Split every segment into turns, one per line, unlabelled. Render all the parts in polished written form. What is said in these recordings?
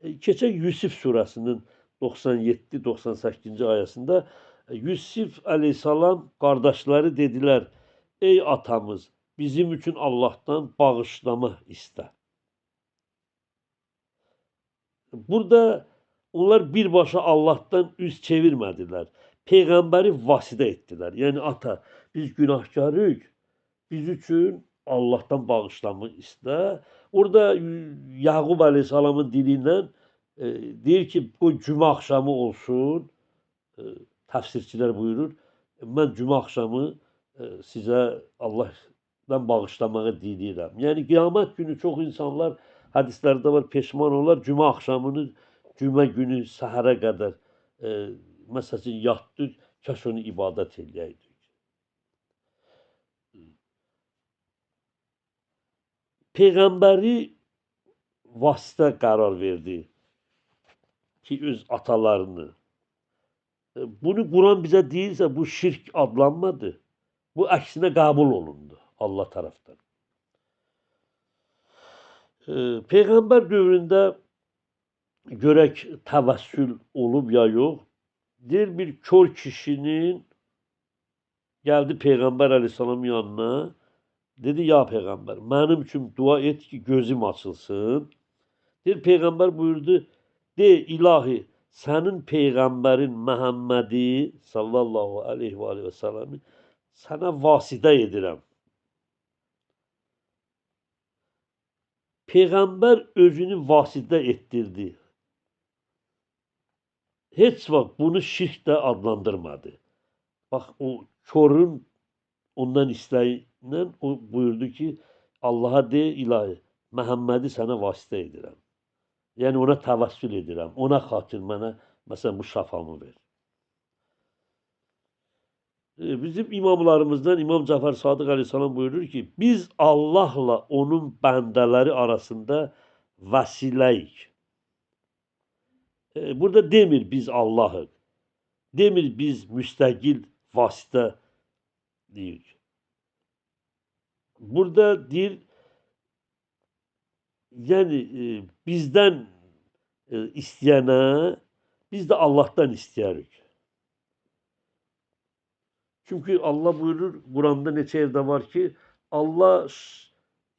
Keçən Yusif surəsinin 97-98-ci ayəsində Yusif əleyhissalam qardaşları dedilər: "Ey atamız, bizim üçün Allahdan bağışlama istə." Burada onlar birbaşa Allahdan üz çevirmədilər. Peyğəmbəri vasitə etdilər. Yəni ata, biz günahkarıq. Biz üçün Allahdan bağışlanma istə. Orada Yaqub əleyhissalamın dili ilə deyir ki, qoy cümə axşamı olsun. Təfsirçilər buyurur, mən cümə axşamı sizə Allahdan bağışlamağı diləyirəm. Yəni qiyamət günü çox insanlar hədislərdə var, peşman olar, cümə axşamını, cümə günü səhərə qədər məsəl üçün yatdı, kaş onu ibadət eləyəydi. Peyğəmbəri vasitə qərar verdi ki, öz atalarını. Bunu Quran bizə deyirsə, bu şirk adlanmadı. Bu əksinə qəbul olundu Allah tərəfdən. Peyğəmbər dövründə görək təvəssül olub ya yox. Deyir bir kör kişinin gəldi Peyğəmbər əleyhissalamın yanına. Dedi, ya Peyğəmbər, mənim üçün dua et ki, gözüm açılsın. Deyir, Peyğəmbər buyurdu, de ilahi, sənin Peyğəmbərin Məhəmmədi sallallahu aleyhi və səlləmi sənə vasitə edirəm. Peyğəmbər özünü vasitə etdirdi. Heç vaxt bunu şirk də adlandırmadı. Bax, o körün ondan istəyindən o buyurdu ki, Allaha de, ilahi, Məhəmmədi sənə vasitə edirəm. Yəni ona təvəssül edirəm. Ona xatir mənə, məsələn, bu şəfamı ver. Bizim imamlarımızdan İmam Cəfər Sadıq əleyhissalam buyurur ki, biz Allahla onun bəndələri arasında vəsiləyik. Burada demir biz Allahıq. Demir biz müstəqil vasitə deyir. Burada deyir, yəni bizdən istəyənə biz də Allahdan istəyərik. Çünki Allah buyurur, Quranda neçə yerdə var ki, Allah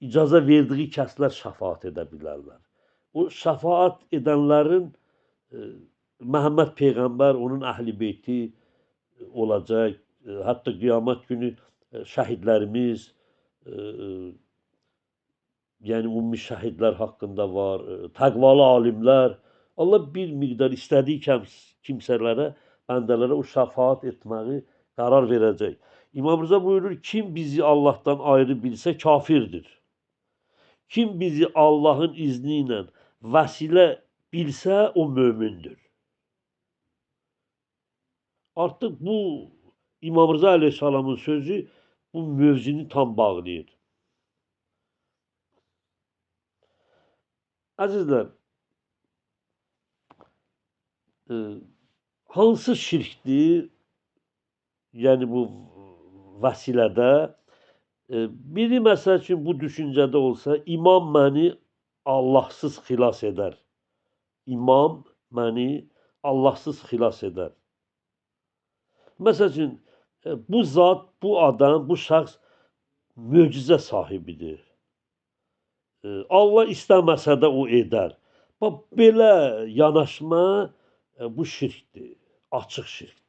icazə verdiyi kəslər şəfaat edə bilərlər. O şəfaat edənlərin Məhəmməd Peyğəmbər, onun əhl-i beyti olacaq. Hətta qiyamət günü şəhidlərimiz, yəni ümumi şəhidlər haqqında var, təqvalı alimlər. Allah bir miqdar istədiyi kimsələrə, bəndələrə o şəfaat etməyi qərar verəcək. İmam Rıza buyurur, kim bizi Allahdan ayrı bilsə kafirdir. Kim bizi Allahın izni ilə vəsilə bilsə o mömindir. Artıq bu İmam Rıza əleyhissalamın sözü bu mövzunu tam bağlayır. Əzizlər, hansı şirkdir? Yəni bu vəsilədə biri məsəl üçün bu düşüncədə olsa, imam məni Allahsız xilas edər. İmam məni Allahsız xilas edər. Məsəl üçün, bu zat, bu adam, bu şəxs möcüzə sahibidir. Allah istəməsə də o edər. Bax, belə yanaşma bu şirkdir, açıq şirkdir.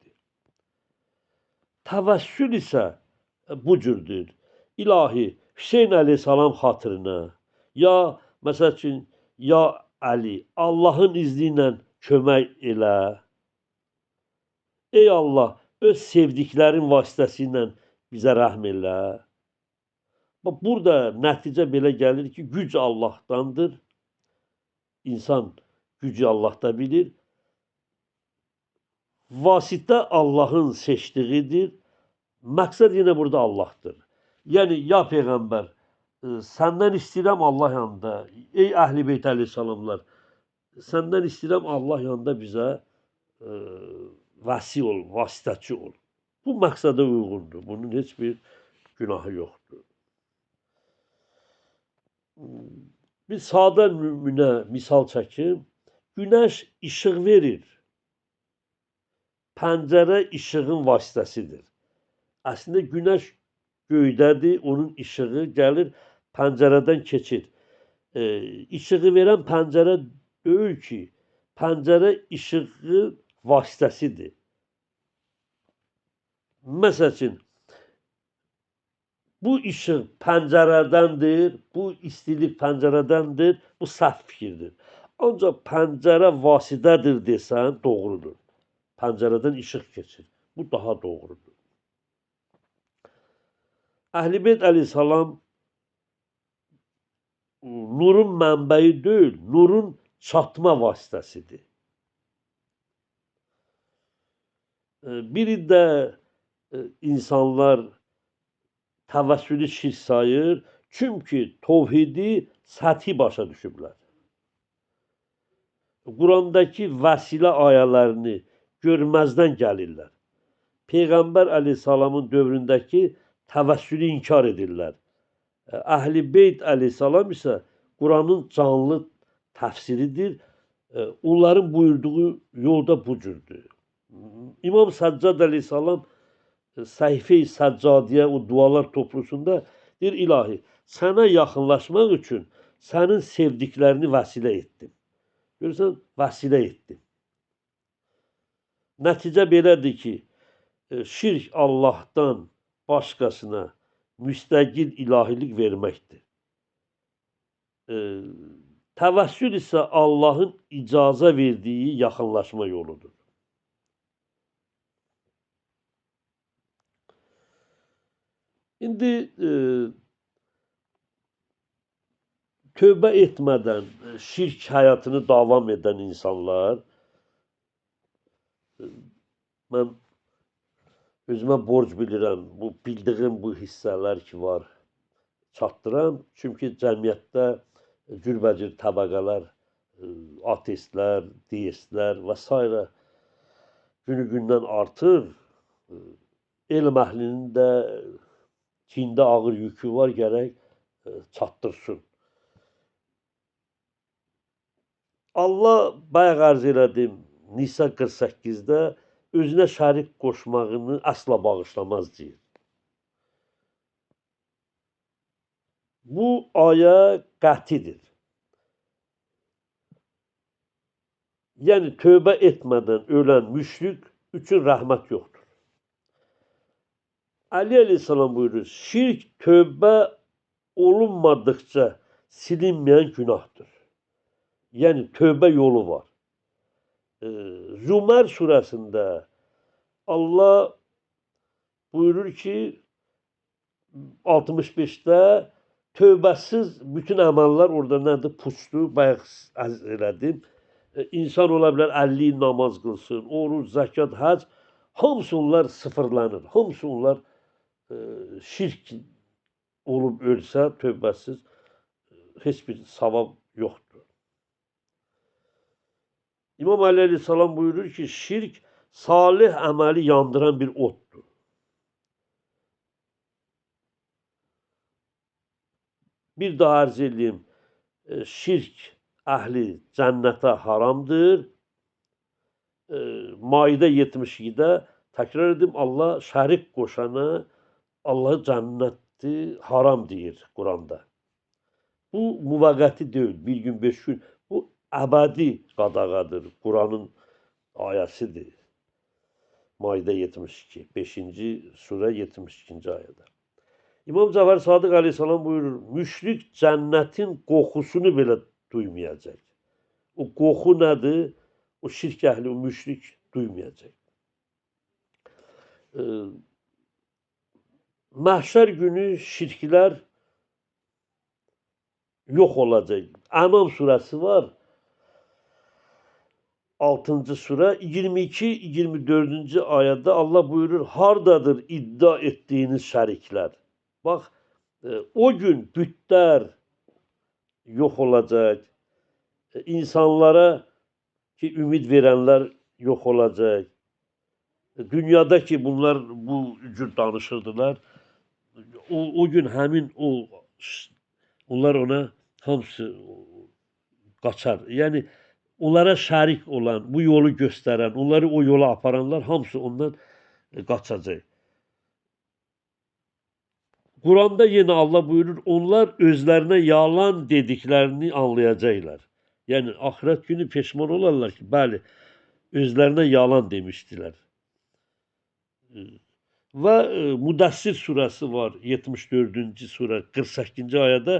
Təvəssül isə bu cürdür. İlahi, Hüseyn əleyhissalam xatirinə, ya məsəl üçün, ya Əli, Allahın izni ilə kömək elə. Ey Allah, öz sevdiklərin vasitəsilə bizə rəhm elə. Bax, burada nəticə belə gəlir ki, güc Allahdandır. İnsan gücü Allahda bilir. Vasitə Allahın seçdiğidir. Məqsəd yenə burada Allahdır. Yəni, ya Peyğəmbər, səndən istəyirəm Allah yanında. Ey Əhl-i Beyt əleyhissalamlar, səndən istəyirəm Allah yanında bizə vəsi ol, vasitəçi ol. Bu məqsədə uyğundur. Bunun heç bir günahı yoxdur. Bir sadə nümunə misal çəkim. Günəş işıq verir. Pəncərə işığın vasitəsidir. Əslində günəş göydədir, onun işığı gəlir, pəncərədən keçir. İşığı verən pəncərə deyil ki, pəncərə işığı vasitəsidir. Məsəl üçün, bu işıq pəncərədəndir, bu istilik pəncərədəndir, bu səhv fikirdir. Ancaq pəncərə vasitədir desən, doğrudur. Pəncərədən işıq keçir. Bu daha doğrudur. Əhl-i Beyt əleyhissalam nurun mənbəyi deyil, nurun çatma vasitəsidir. Biri də insanlar təvəssülü şirk sayır, çünki tovhidi səthi başa düşüblər. Qurandakı vəsilə ayələrini görməzdən gəlirlər. Peyğəmbər əleyhissalamın dövründəki təvəssülü inkar edirlər. Əhl-i Beyt əleyhissalam isə Quranın canlı təfsiridir. Onların buyurduğu yolda bu cürdür. İmam Səccad əleyhissalam Səhifə-i Səccadiyə, o dualar toplusunda deyir, ilahi, sənə yaxınlaşmaq üçün sənin sevdiklərini vəsilə etdim. Görürsən, vəsilə etdim. Nəticə belədir ki, şirk Allahdan başqasına müstəqil ilahilik verməkdir. Təvəssül isə Allahın icazə verdiyi yaxınlaşma yoludur. İndi tövbə etmədən şirk həyatını davam edən insanlar, mən özümə borc bilirəm, bu bildiyim bu hissələr ki var, çatdıram. Çünki cəmiyyətdə cürbəcür təbəqələr, ateistlər, deistlər və s. günü-gündən artır. Elm əhlinin də çində ağır yükü var, gərək çatdırsın. Allah, bayaq arz elədim, Nisa 48-də özünə şərik qoşmağını əsla bağışlamaz deyir. Bu ayə qətidir. Yəni, tövbə etmədən ölən müşrik üçün rəhmət yoxdur. Əli əleyhissalam buyurur, şirk tövbə olunmadıqca silinməyən günahdır. Yəni, tövbə yolu var. Zümər surəsində Allah buyurur ki, 65-də tövbəsiz bütün əməllər orada nədir? Puçdur, bayaq elədim. İnsan ola bilər 50 il namaz qılsın, oruc, zəkat, həc, hamısı onlar sıfırlanır. Hamısı onlar şirk olub ölsə, tövbəsiz, heç bir savab yoxdur. İmam Əli əleyhissalam buyurur ki, şirk salih əməli yandıran bir oddur. Bir daha arz edeyim, şirk əhli cənnətə haramdır. Maidə 72-də təkrar edim, Allah şərik qoşana Allah cənnəti haram deyir Quranda. Bu müvəqqəti deyil, bir gün, 5 gün. Bu əbədi qadağadır, Quranın ayəsidir. Maidə 72, 5-ci surə 72-ci ayədə. İmam Cəfər Sadiq əleyhissalam buyurur, müşrik cənnətin qoxusunu belə duymayacaq. O qoxu nədir? O şirk əhli, o müşrik duymayacaq. Məhşər günü şirklər yox olacaq. Ənam surəsi var, 6-cı surə, 22-24-cü ayədə Allah buyurur, hardadır iddia etdiyiniz şəriklər? Bax, o gün bütlər yox olacaq, insanlara ki, ümid verənlər yox olacaq. Dünyada ki, bunlar bu cür danışırdılar, o gün həmin onlar ona hamısı qaçar. Yəni, onlara şərik olan, bu yolu göstərən, onları o yola aparanlar hamısı ondan qaçacaq. Quranda yenə Allah buyurur, onlar özlərinə yalan dediklərini anlayacaqlar. Yəni axirət günü peşman olarlar ki, bəli, özlərinə yalan demişdilər. Və Müddəssir surəsi var, 74-cü surə, 48-ci ayədə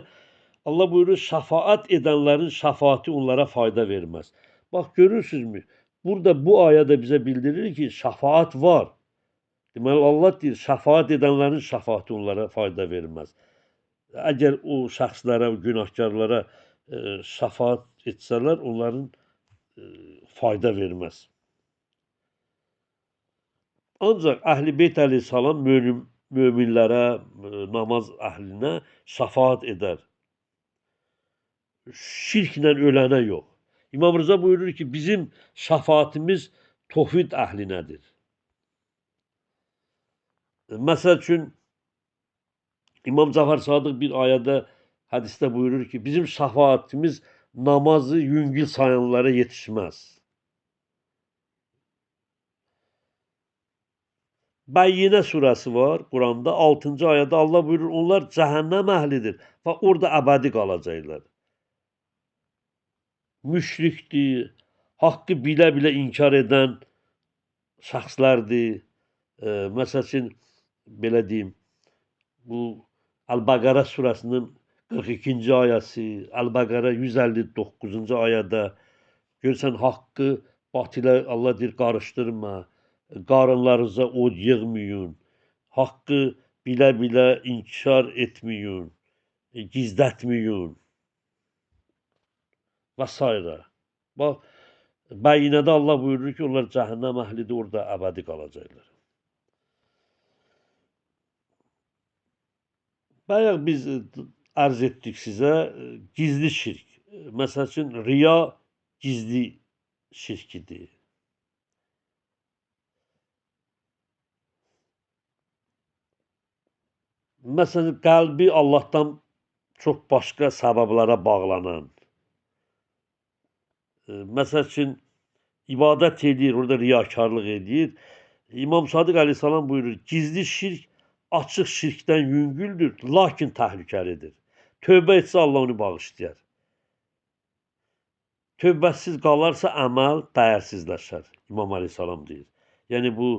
Allah buyurur, şəfaət edənlərin şəfaəti onlara fayda verməz. Bax, görürsünüzmü? Burada bu ayədə bizə bildirir ki, şəfaət var. Deməli, Allah deyir, şəfaət edənlərin şəfaəti onlara fayda verməz. Əgər o şəxslərə, günahkarlara şəfaət etsələr, onların fayda verməz. Ancaq Əhl-i Beyt əleyhissalam möminlərə, namaz əhlinə şəfaət edər. Şirklə ölənə yox. İmam Rıza buyurur ki, bizim şəfaətimiz tövhid əhlinədir. Məsəl üçün, İmam Cəfər Sadıq bir ayədə, hədisdə buyurur ki, bizim şəfaətimiz namazı yüngül sayanlara yetişməz. Bəyyinə surəsi var Quranda, 6-cı ayədə Allah buyurur, onlar cəhənnəm əhlidir və orada əbədi qalacaqlar. Müşrikdir, haqqı bilə-bilə inkar edən şəxslərdir. Məsəl üçün, belə deyim, bu Əl-Bəqərə surəsinin 42-ci ayəsi, Əl-Bəqərə 159-cu ayədə görürsən, haqqı batilə Allah deyir, qarışdırma, qarınlarınıza od yığmayın, haqqı bilə-bilə inkar etməyin, gizlətməyin və s. Bax, Bəyyinədə Allah buyurur ki, onlar cəhənnəm əhlidir, orada əbədi qalacaqlar. Bayaq biz ərz etdik sizə gizli şirk. Məsəl üçün, riya gizli şirkidir. Məsələn, qəlbi Allahdan çox başqa səbəblərə bağlanan. Məsəl üçün, ibadət edir, orada riyakarlıq edir. İmam Sadiq əleyhissalam buyurur, gizli şirk açıq şirkdən yüngüldür, lakin təhlükəlidir. Tövbə etsə Allah onu bağışlayar. Tövbəsiz qalarsa əməl dəyərsizləşər, İmam əleyhissalam deyir. Yəni bu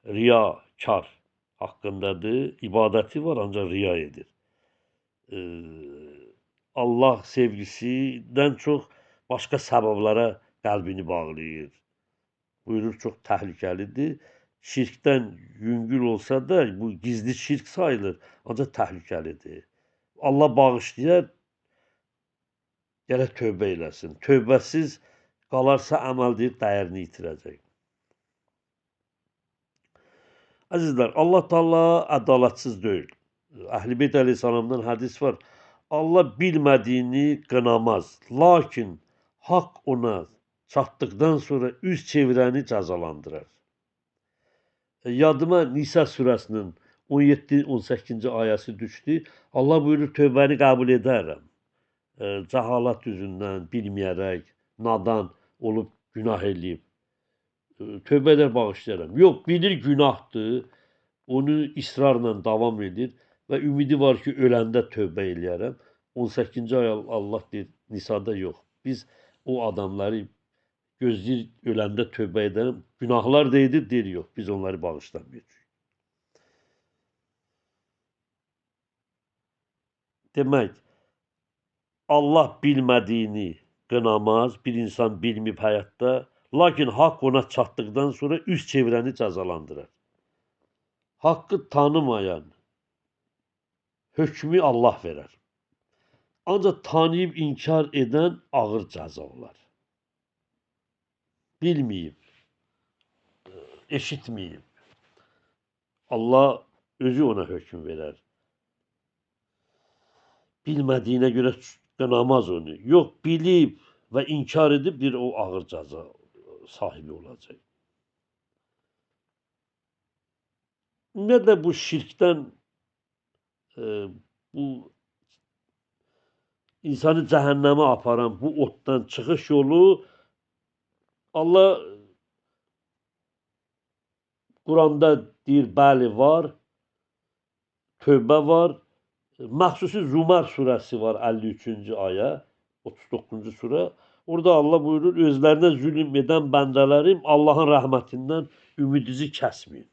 riyakar haqqındadır, ibadəti var, ancaq riya edir. Allah sevgisindən çox başqa səbəblərə qəlbini bağlayır. Buyurur, çox təhlükəlidir. Şirkdən yüngül olsa da, bu gizli şirk sayılır, ancaq təhlükəlidir. Allah bağışlayar, gərək tövbə eləsin. Tövbəsiz qalarsa əməl deyir, dəyərini itirəcək. Əzizlər, Allah Taala ədalətsiz deyil. Əhl-i Beyt əleyhissalamdan hədis var. Allah bilmədiyini qınamaz, lakin haqq ona çatdıqdan sonra üz çevirəni cəzalandırar. Yadıma Nisa surəsinin 17-18-ci ayəsi düşdü. Allah buyurur, tövbəni qəbul edərəm. Cəhalət üzündən, bilməyərək, nadan olub günah eləyib. Tövbə edər, bağışlayaram. Yox, bilir günahdır, onu israrla davam edir və ümidi var ki, öləndə tövbə eləyərəm. 18-ci ay Allah deyir, Nisada yox. Biz o adamları gözləyir, öləndə tövbə edərəm. Günahlar da edir, deyir, yox, biz onları bağışlamayacaq. Demək, Allah bilmədiyini qınamaz, bir insan bilməyib həyatda, lakin haqq ona çatdıqdan sonra üz çevirəni cəzalandırar. Haqqı tanımayan hökmü Allah verər. Ancaq tanıyıb inkar edən ağır cəza olar. Bilməyib, eşitməyib. Allah özü ona hökm verər. Bilmədiyinə görə qınamaz onu. Yox, bilib və inkar edib bir o ağır cəza sahibi olacaq. Nə də bu şirkdən bu insanı cəhənnəmə aparan bu otdan çıxış yolu Allah Quranda deyir, bəli var, Tövbə var, məxsusi Zumar surəsi var 53-cü ayə, 39-cu surə. Orada Allah buyurur, özlərinə zülm edən bəndələrim Allahın rəhmətindən ümidinizi kəsməyin.